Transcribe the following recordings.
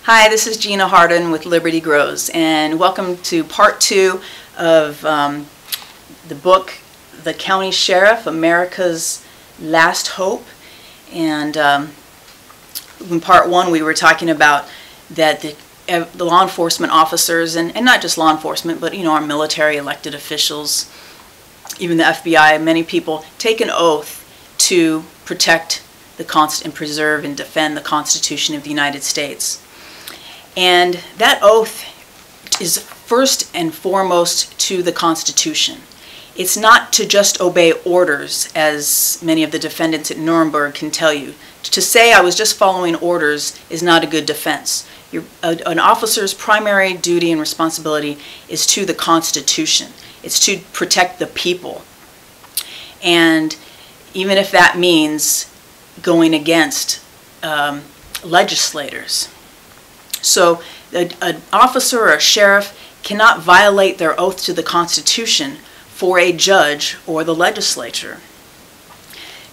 Hi, this is Gina Hardin with Liberty Grows, and welcome to part 2 of the book, The County Sheriff, America's Last Hope. And in part 1 we were talking about that the law enforcement officers, and not just law enforcement, but our military elected officials, even the FBI, many people take an oath to protect and preserve and defend the Constitution of the United States. And that oath is first and foremost to the Constitution. It's not to just obey orders, as many of the defendants at Nuremberg can tell you. To say I was just following orders is not a good defense. An officer's primary duty and responsibility is to the Constitution. It's to protect the people. And even if that means going against legislators. So an officer or a sheriff cannot violate their oath to the Constitution for a judge or the legislature.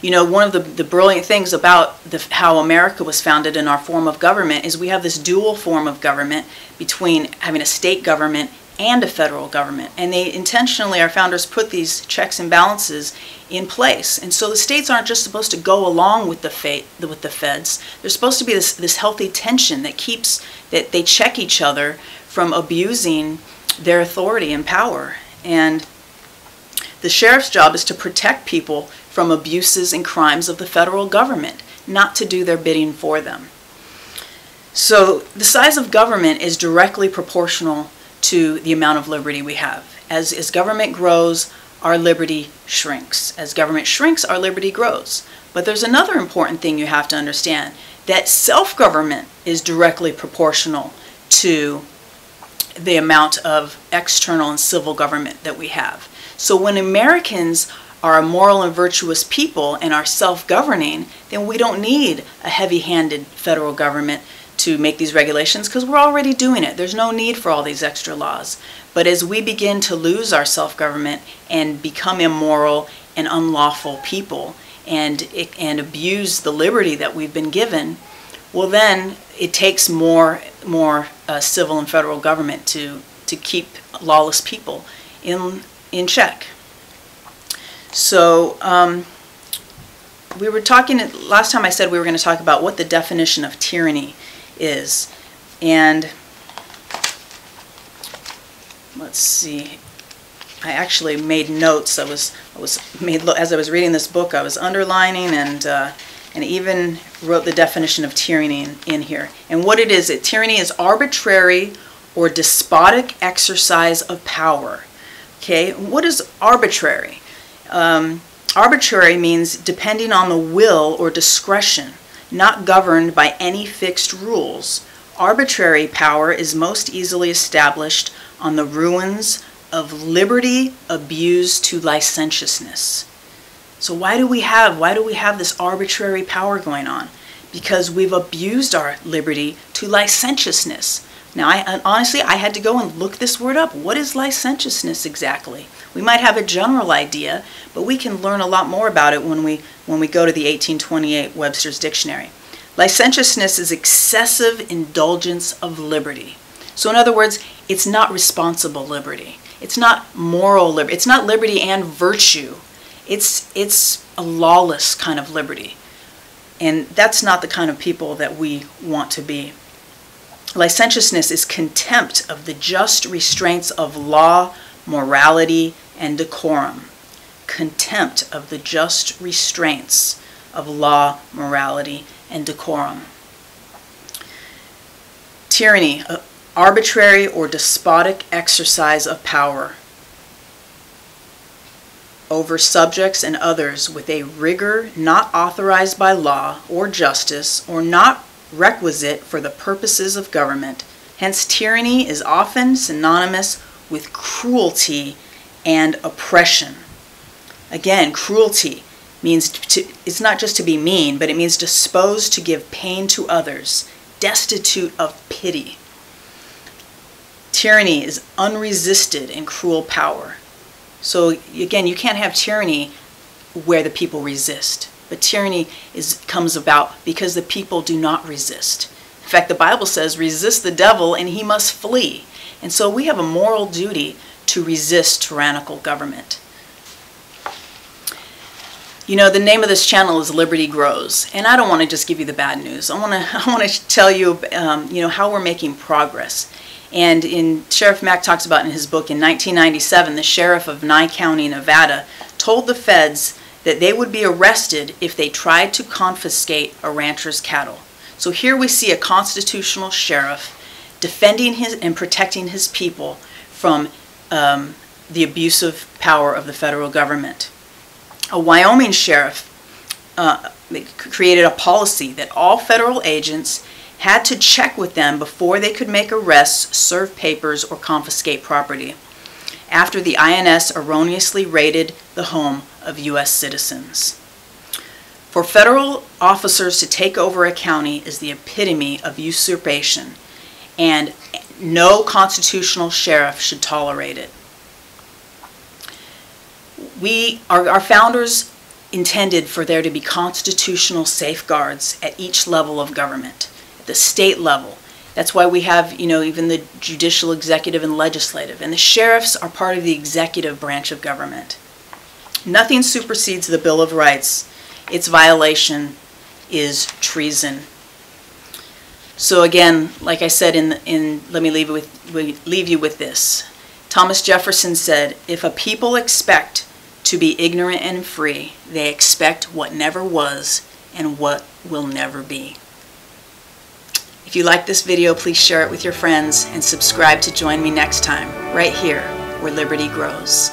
One of the brilliant things about how America was founded in our form of government is we have this dual form of government between having a state government and a federal government. And they intentionally, our founders, put these checks and balances in place. And so the states aren't just supposed to go along with the feds. There's supposed to be this healthy tension that they check each other from abusing their authority and power. And the sheriff's job is to protect people from abuses and crimes of the federal government, not to do their bidding for them. So the size of government is directly proportional to the amount of liberty we have. As government grows, our liberty shrinks. As government shrinks, our liberty grows. But there's another important thing you have to understand, that self-government is directly proportional to the amount of external and civil government that we have. So when Americans are a moral and virtuous people and are self-governing, then we don't need a heavy-handed federal government to make these regulations, because we're already doing it. There's no need for all these extra laws. But as we begin to lose our self-government and become immoral and unlawful people and abuse the liberty that we've been given, well then it takes more civil and federal government to keep lawless people in check. So we were talking, last time I said we were going to talk about what the definition of tyranny is. And let's see, I actually made notes. As I was reading this book, I was underlining and even wrote the definition of tyranny in here. And what it is, tyranny is arbitrary or despotic exercise of power. Okay, what is arbitrary? Arbitrary means depending on the will or discretion, not governed by any fixed rules. Arbitrary power is most easily established on the ruins of liberty abused to licentiousness. So why do we have this arbitrary power going on? Because we've abused our liberty to licentiousness. Now, honestly, I had to go and look this word up. What is licentiousness exactly? We might have a general idea, but we can learn a lot more about it when we go to the 1828 Webster's Dictionary. Licentiousness is excessive indulgence of liberty. So in other words, it's not responsible liberty. It's not moral liberty. It's not liberty and virtue. It's a lawless kind of liberty. And that's not the kind of people that we want to be. Licentiousness is contempt of the just restraints of law, morality, and decorum. Contempt of the just restraints of law, morality, and decorum. Tyranny, arbitrary or despotic exercise of power over subjects and others with a rigor not authorized by law or justice or not requisite for the purposes of government. Hence, tyranny is often synonymous with cruelty and oppression. Again, cruelty means it's not just to be mean, but it means disposed to give pain to others, destitute of pity. Tyranny is unresisted and cruel power. So again, you can't have tyranny where the people resist. But tyranny comes about because the people do not resist. In fact, the Bible says, resist the devil and he must flee. And so we have a moral duty to resist tyrannical government. You know, the name of this channel is Liberty Grows, and I don't want to just give you the bad news. I want to tell you, you know, how we're making progress. And Sheriff Mack talks about in his book, in 1997, the sheriff of Nye County, Nevada, told the feds that they would be arrested if they tried to confiscate a rancher's cattle. So here we see a constitutional sheriff defending his and protecting his people from the abusive power of the federal government. A Wyoming sheriff created a policy that all federal agents had to check with them before they could make arrests, serve papers, or confiscate property, after the INS erroneously raided the home of U.S. citizens. For federal officers to take over a county is the epitome of usurpation, and no constitutional sheriff should tolerate it. Our founders intended for there to be constitutional safeguards at each level of government, at the state level. That's why we have, you know, even the judicial, executive, and legislative. And the sheriffs are part of the executive branch of government. Nothing supersedes the Bill of Rights. Its violation is treason. So again, like I said, let me leave you with this. Thomas Jefferson said, "If a people expect to be ignorant and free, they expect what never was and what will never be." If you like this video, please share it with your friends and subscribe to join me next time, right here where liberty grows.